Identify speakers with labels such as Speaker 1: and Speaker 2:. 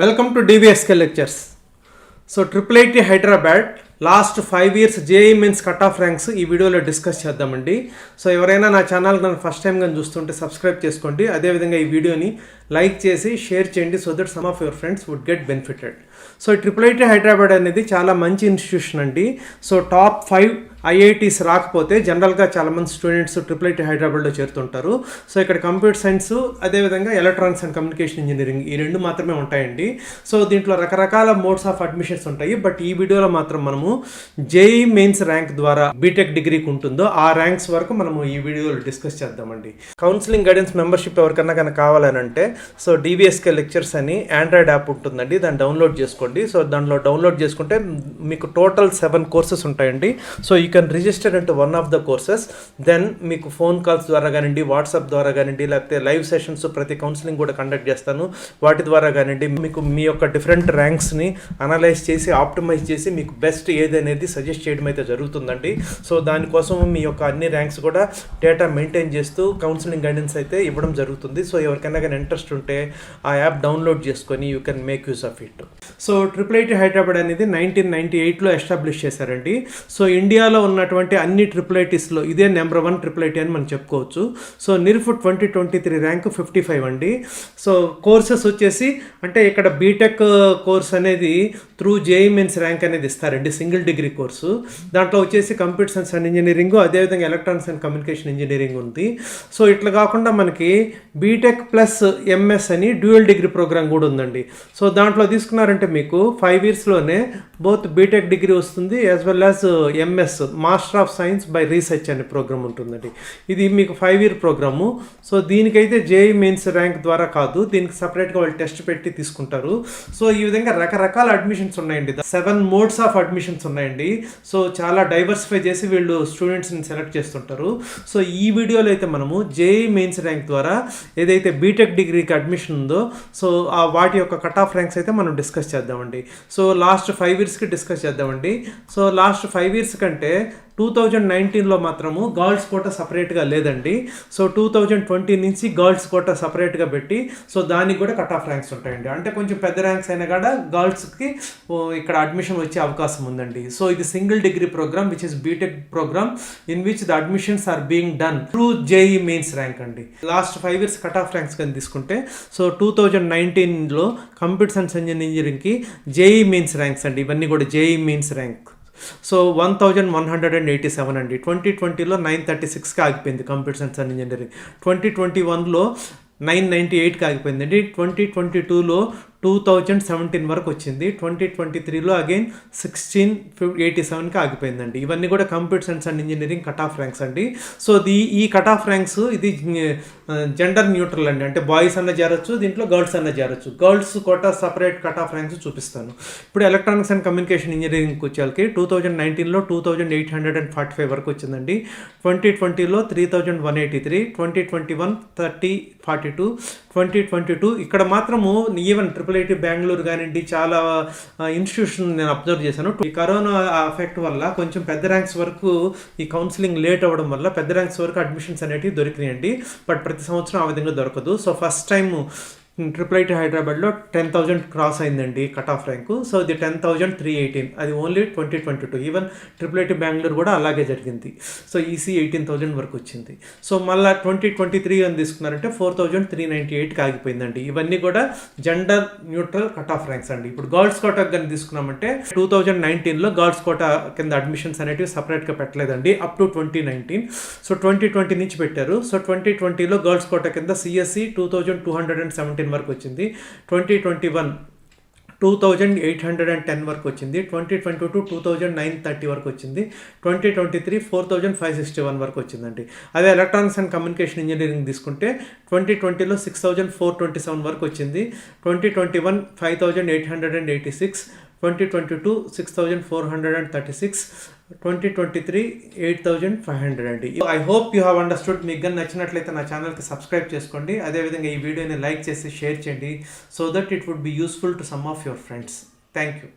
Speaker 1: Welcome to DBSK lectures. So IIIT Hyderabad last 5 years JEE mains cut off ranks ఈ వీడియోలో discuss చేద్దామండి. So ఎవరైనా నా channel నన్ను ఫస్ట్ టైం కానీ చూస్తుంటే సబ్స్క్రైబ్ చేసుకోండి. అదేవిధంగా ఈ వీడియోని లైక్ చేసి షేర్ చేయండి so that some of your friends would get benefited. So IIIT Hyderabad అనేది చాలా మంచి ఇన్స్టిట్యూషన్ అండి. సో టాప్ 5 ఐఐటీస్ రాకపోతే జనరల్గా చాలామంది స్టూడెంట్స్ IIIT హైదరాబాద్లో చేరుతుంటారు. సో ఇక్కడ కంప్యూటర్ సైన్స్ అదేవిధంగా ఎలక్ట్రానిక్స్ అండ్ కమ్యూనికేషన్ ఇంజనీరింగ్ ఈ రెండు మాత్రమే ఉంటాయండి. సో దీంట్లో రకరకాల మోడ్స్ ఆఫ్ అడ్మిషన్స్ ఉంటాయి. బట్ ఈ వీడియోలో మాత్రం మనము జేఈ మెయిన్స్ ర్యాంక్ ద్వారా బీటెక్ డిగ్రీకి ఉంటుందో ఆ ర్యాంక్స్ వరకు మనము ఈ వీడియోలో డిస్కస్ చేద్దామండి. కౌన్సిలింగ్ గైడెన్స్ మెంబర్షిప్ ఎవరికన్నా కనుక కావాలనంటే సో DBSK లెక్చర్స్ అని ఆండ్రాయిడ్ యాప్ ఉంటుందండి, దాన్ని డౌన్లోడ్ చేసుకోండి. సో దాంట్లో డౌన్లోడ్ చేసుకుంటే మీకు టోటల్ 7 కోర్సెస్ ఉంటాయండి. So you can register into one of the courses. Then మీకు ఫోన్ కాల్స్ ద్వారా కానివ్వండి, వాట్సాప్ ద్వారా కానివ్వండి, లేకపోతే లైవ్ సెషన్స్ ప్రతి కౌన్సిలింగ్ కూడా కండక్ట్ చేస్తాను, వాటి ద్వారా కానివ్వండి మీకు మీ యొక్క డిఫరెంట్ ర్యాంక్స్ని అనలైజ్ చేసి ఆప్టిమైజ్ చేసి మీకు బెస్ట్ ఏది అనేది సజెస్ట్ చేయడం అయితే జరుగుతుందండి. సో దానికోసం మీ యొక్క అన్ని ర్యాంక్స్ కూడా డేటా మెయింటైన్ చేస్తూ కౌన్సిలింగ్ గైడెన్స్ అయితే ఇవ్వడం జరుగుతుంది. సో ఎవరికైనా కానీ ఇంట్రెస్ట్ ఉంటే ఆ యాప్ డౌన్లోడ్ చేసుకొని you can make use of it. So IIIT Hyderabad అనేది 1998లో ఎస్టాబ్లిష్ చేశారండి. సో ఇండియాలో ఉన్నటువంటి అన్ని IIITస్లో ఇదే నెంబర్ 1 IIIT అని మనం చెప్పుకోవచ్చు. సో NIRF 2023 ర్యాంక్ 55 అండి. సో కోర్సెస్ వచ్చేసి అంటే ఇక్కడ బీటెక్ కోర్స్ అనేది త్రూ జేఈ మెయిన్స్ ర్యాంక్ అనేది ఇస్తారండి, సింగిల్ డిగ్రీ కోర్సు. దాంట్లో వచ్చేసి కంప్యూటర్ సైన్స్ అండ్ ఇంజనీరింగ్, అదేవిధంగా ఎలక్ట్రానిక్స్ అండ్ కమ్యూనికేషన్ ఇంజనీరింగ్ ఉంది. సో ఇట్లా కాకుండా మనకి బీటెక్ ప్లస్ ఎంఎస్ అని డ్యూయల్ డిగ్రీ ప్రోగ్రామ్ కూడా ఉందండి. సో దాంట్లో తీసుకున్నారంటే మీకు 5 yearsలోనే బోత్ బీటెక్ డిగ్రీ వస్తుంది as well as MS master of science by research అనే ప్రోగ్రామ్ ఉంటుందండి. ఇది మీకు 5 year ప్రోగ్రాము. సో దీనికైతే జేఈ మెయిన్స్ ర్యాంక్ ద్వారా కాదు, దీనికి సపరేట్గా వాళ్ళు టెస్ట్ పెట్టి తీసుకుంటారు. సో ఈ విధంగా రకరకాల అడ్మిషన్స్ ఉన్నాయండి. 7 modes ఆఫ్ అడ్మిషన్స్ ఉన్నాయండి. సో చాలా డైవర్సిఫై చేసి వీళ్ళు స్టూడెంట్స్ని సెలెక్ట్ చేస్తుంటారు. సో ఈ వీడియోలో అయితే మనము జేఈ మెయిన్స్ ర్యాంక్ ద్వారా ఏదైతే బీటెక్ డిగ్రీకి అడ్మిషన్ ఉందో సో వాటి యొక్క కట్ ఆఫ్ ర్యాంక్స్ అయితే మనం డిస్కస్ చేద్దామండి. సో లాస్ట్ 5 yearsకి డిస్కస్ చేద్దామండి. సో లాస్ట్ 5 years కంటే 2019లో మాత్రము గర్ల్స్ కోటా సపరేట్గా లేదండి. సో 2020 నుంచి గర్ల్స్ కోటా సపరేట్గా పెట్టి సో దానికి కూడా కట్ ఆఫ్ ర్యాంక్స్ ఉంటాయండి. అంటే కొంచెం పెద్ద ర్యాంక్స్ అయినా కూడా గర్ల్స్కి ఇక్కడ అడ్మిషన్ వచ్చే అవకాశం ఉందండి. సో ఇది single degree program which is BTech program in which the admissions are being done through JEE Mains rank అండి. Last 5 years cut off ranks కానీ తీసుకుంటే సో 2019లో కంప్యూటర్ సైన్స్ ఇంజనీరింగ్కి జేఈ మెయిన్స్ ర్యాంక్స్ అండి, ఇవన్నీ కూడా జేఈ మెయిన్స్ ర్యాంక్. సో 1187 అండి. 2020లో 936కి ఆగిపోయింది కంప్యూటర్ సైన్స్ అండ్ ఇంజనీరింగ్. 2021లో 998కి ఆగిపోయిందండి. 2022లో 2017 వరకు వచ్చింది. 2023లో అగైన్ 1687కి ఆగిపోయిందండి. ఇవన్నీ కూడా computer science and engineering cut off ranks అండి. సో ఈ కట్ ఆఫ్ ర్యాంక్స్ ఇది జెండర్ న్యూట్రల్ అండి, అంటే బాయ్స్ అన్న చేరొచ్చు, దీంట్లో గర్ల్స్ అన్న చేరొచ్చు. Girls quota separate cut off ranks చూపిస్తాను. ఇప్పుడు ఎలక్ట్రానిక్స్ అండ్ కమ్యూనికేషన్ ఇంజనీరింగ్కి వచ్చేకి 2019లో 2845 వరకు వచ్చిందండి. 2020లో 3183, 2021 3042, 2022 ఇక్కడ మాత్రము ఈవెన్ IIIT బెంగళూరు కానివ్వండి చాలా ఇన్స్టిట్యూషన్ నేను అబ్జర్వ్ చేశాను. ఈ కరోనా ఎఫెక్ట్ వల్ల కొంచెం పెద్ద ర్యాంక్స్ వరకు ఈ కౌన్సిలింగ్ లేట్ అవ్వడం వల్ల పెద్ద ర్యాంక్స్ వరకు అడ్మిషన్స్ అనేవి దొరికినాయండి. బట్ ప్రతి సంవత్సరం ఆ విధంగా దొరకదు. సో ఫస్ట్ టైం IIIT హైదరాబాద్లో 10,000 క్రాస్ అయిందండి కట్ ఆఫ్ ర్యాంకు. సో ఇది 10,318, అది ఓన్లీ 2022. ఈవెన్ IIIT బెంగళూరు కూడా అలాగే జరిగింది. సో ఈసీ 18,000 వరకు వచ్చింది. సో మళ్ళీ 2023 అని తీసుకున్నారంటే 4,398కి ఆగిపోయిందండి. ఇవన్నీ కూడా gender neutral cut off ranks అండి. ఇప్పుడు గర్ల్స్ కోటా కానీ తీసుకున్నామంటే 2019లో గర్ల్స్ కోటా కింద అడ్మిషన్స్ అనేటివి సపరేట్గా పెట్టలేదండి అప్ టు 2019. సో 2020 నుంచి పెట్టారు. సో 2020లో గర్ల్స్ కోటా కింద సిఎస్సి 2217 వరకు వచ్చింది. 2021 2810 వరకు వచ్చింది. 2022 2930 వరకు వచ్చింది. 2023 4561 వరకు వచ్చిందండి. అదే ఎలక్ట్రానిక్స్ అండ్ కమ్యూనికేషన్ ఇంజనీరింగ్ తీసుకుంటే 2020లో 6427 వరకు వచ్చింది. 2021 5886, 2022 6436, 2023 8500 అండి. I hope you have understood. మీకు కానీ నచ్చినట్లయితే నా ఛానల్కి సబ్స్క్రైబ్ చేసుకోండి. అదేవిధంగా ఈ వీడియోని లైక్ చేసి షేర్ చేయండి so that it would be useful to some of your friends. Thank you.